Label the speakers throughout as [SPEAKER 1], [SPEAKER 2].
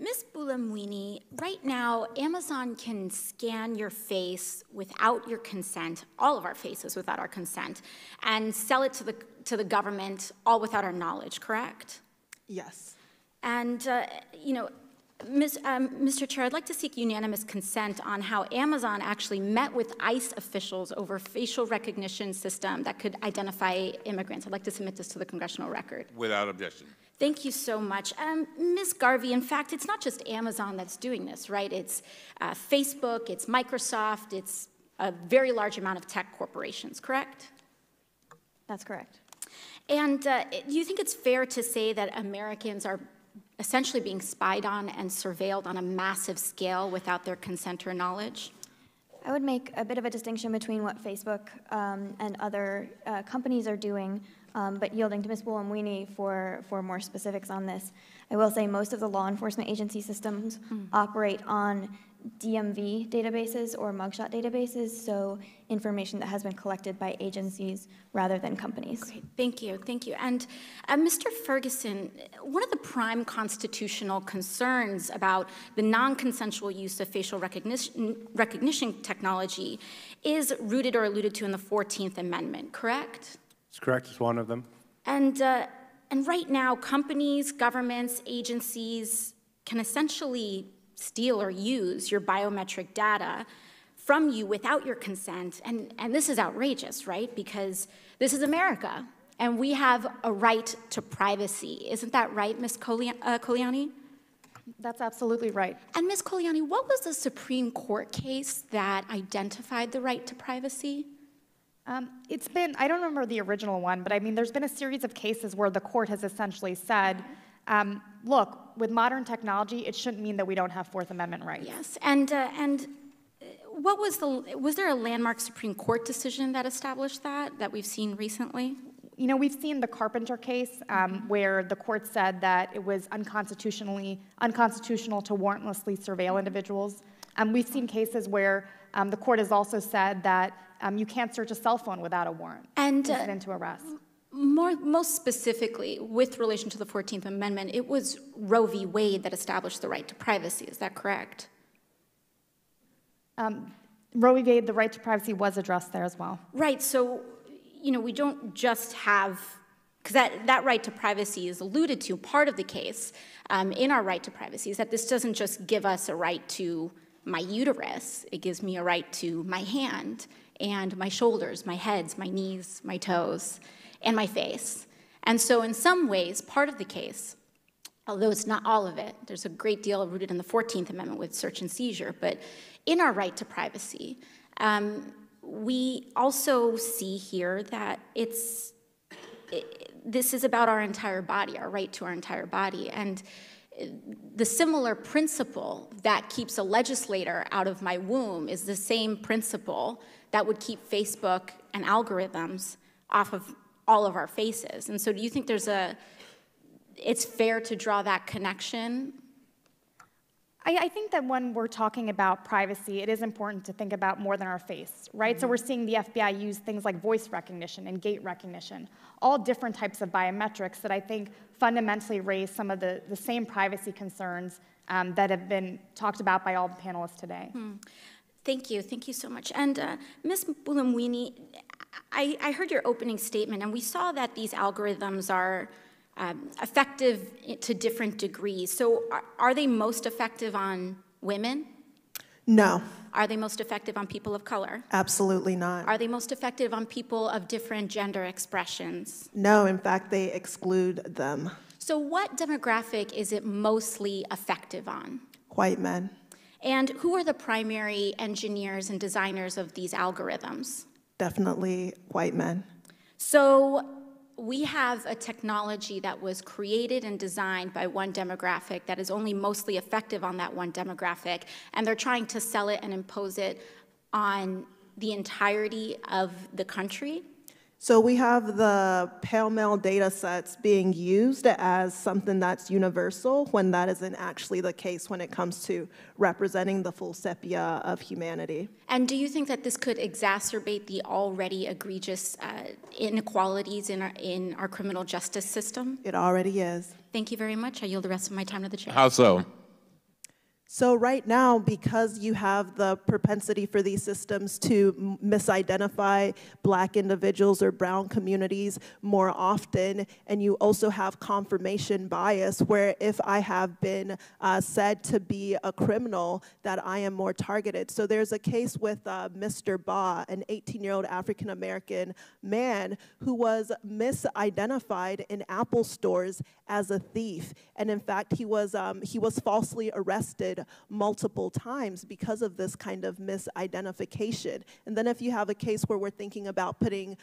[SPEAKER 1] Ms. Bulamwini, right now, Amazon can scan your face without your consent, all of our faces without our consent, and sell it to the government, all without our knowledge, correct?
[SPEAKER 2] Yes.
[SPEAKER 1] And, Mr. Chair, I'd like to seek unanimous consent on how Amazon actually met with ICE officials over facial recognition system that could identify immigrants. I'd like to submit this to the congressional record.
[SPEAKER 3] Without objection.
[SPEAKER 1] Thank you so much. Ms. Garvey, in fact, it's not just Amazon that's doing this, right? It's Facebook, it's Microsoft, it's a very large amount of tech corporations, correct?
[SPEAKER 4] That's correct.
[SPEAKER 1] And do you think it's fair to say that Americans are essentially being spied on and surveilled on a massive scale without their consent or knowledge?
[SPEAKER 4] I would make a bit of a distinction between what Facebook and other companies are doing, but yielding to Ms. Bulamwini for more specifics on this. I will say most of the law enforcement agency systems operate on DMV databases or mugshot databases, so information that has been collected by agencies rather than companies.
[SPEAKER 1] Great. Thank you, thank you. And Mr. Ferguson, one of the prime constitutional concerns about the non-consensual use of facial recognition technology is rooted or alluded to in the 14th Amendment, correct?
[SPEAKER 5] It's correct, it's one of them.
[SPEAKER 1] And right now, companies, governments, agencies can essentially steal or use your biometric data from you without your consent. And this is outrageous, right? Because this is America, and we have a right to privacy. Isn't that right, Ms. Koliani?
[SPEAKER 6] That's absolutely right.
[SPEAKER 1] And Ms. Koliani, what was the Supreme Court case that identified the right to privacy?
[SPEAKER 6] It's been, I don't remember the original one, but I mean, there's been a series of cases where the court has essentially said, look, with modern technology, it shouldn't mean that we don't have Fourth Amendment rights.
[SPEAKER 1] Yes, and what was there a landmark Supreme Court decision that established that we've seen recently?
[SPEAKER 6] You know, we've seen the Carpenter case where the court said that it was unconstitutional to warrantlessly surveil individuals. We've seen cases where the court has also said that you can't search a cell phone without a warrant and into arrest.
[SPEAKER 1] Most specifically, with relation to the 14th Amendment, it was Roe v. Wade that established the right to privacy. Is that correct?
[SPEAKER 6] Roe v. Wade, the right to privacy was addressed there as well.
[SPEAKER 1] Right. So, you know, we don't just have, because that right to privacy is alluded to, part of the case in our right to privacy is that this doesn't just give us a right to my uterus. It gives me a right to my hand and my shoulders, my heads, my knees, my toes, and my face. And so in some ways, part of the case, although it's not all of it, there's a great deal rooted in the 14th Amendment with search and seizure, but in our right to privacy, we also see here that this is about our entire body, our right to our entire body. And the similar principle that keeps a legislator out of my womb is the same principle that would keep Facebook and algorithms off of all of our faces. And so do you think it's fair to draw that connection?
[SPEAKER 6] I think that when we're talking about privacy, it is important to think about more than our face, right? So we're seeing the FBI use things like voice recognition and gait recognition, all different types of biometrics that I think fundamentally raise some of the same privacy concerns that have been talked about by all the panelists today.
[SPEAKER 1] Thank you so much. And Ms. Bulamwini, I heard your opening statement, and we saw that these algorithms are effective to different degrees. So are they most effective on women?
[SPEAKER 2] No.
[SPEAKER 1] Are they most effective on people of color?
[SPEAKER 2] Absolutely not.
[SPEAKER 1] Are they most effective on people of different gender expressions?
[SPEAKER 2] No, in fact, they exclude them.
[SPEAKER 1] So what demographic is it mostly effective on?
[SPEAKER 2] White men.
[SPEAKER 1] And who are the primary engineers and designers of these algorithms?
[SPEAKER 2] Definitely white men.
[SPEAKER 1] So we have a technology that was created and designed by one demographic that is only mostly effective on that one demographic, and they're trying to sell it and impose it on the entirety of the country.
[SPEAKER 2] So we have the pell-mell data sets being used as something that's universal when that isn't actually the case when it comes to representing the full sepia of humanity.
[SPEAKER 1] And do you think that this could exacerbate the already egregious inequalities in our criminal justice system?
[SPEAKER 2] It already is.
[SPEAKER 1] Thank you very much. I yield the rest of my time to the chair.
[SPEAKER 3] How so?
[SPEAKER 2] So right now, because you have the propensity for these systems to misidentify Black individuals or brown communities more often, and you also have confirmation bias, where if I have been said to be a criminal, that I am more targeted. So there's a case with Mr. Ba, an 18-year-old African-American man who was misidentified in Apple stores as a thief. And in fact, he was falsely arrested multiple times because of this kind of misidentification. And then if you have a case where we're thinking about putting,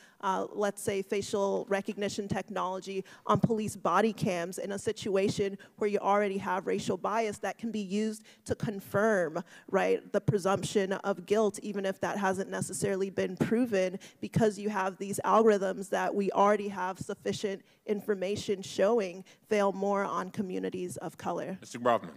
[SPEAKER 2] let's say, facial recognition technology on police body cams in a situation where you already have racial bias, that can be used to confirm, right, the presumption of guilt, even if that hasn't necessarily been proven, because you have these algorithms that we already have sufficient information showing fail more on communities of color.
[SPEAKER 3] Mr. Brofman.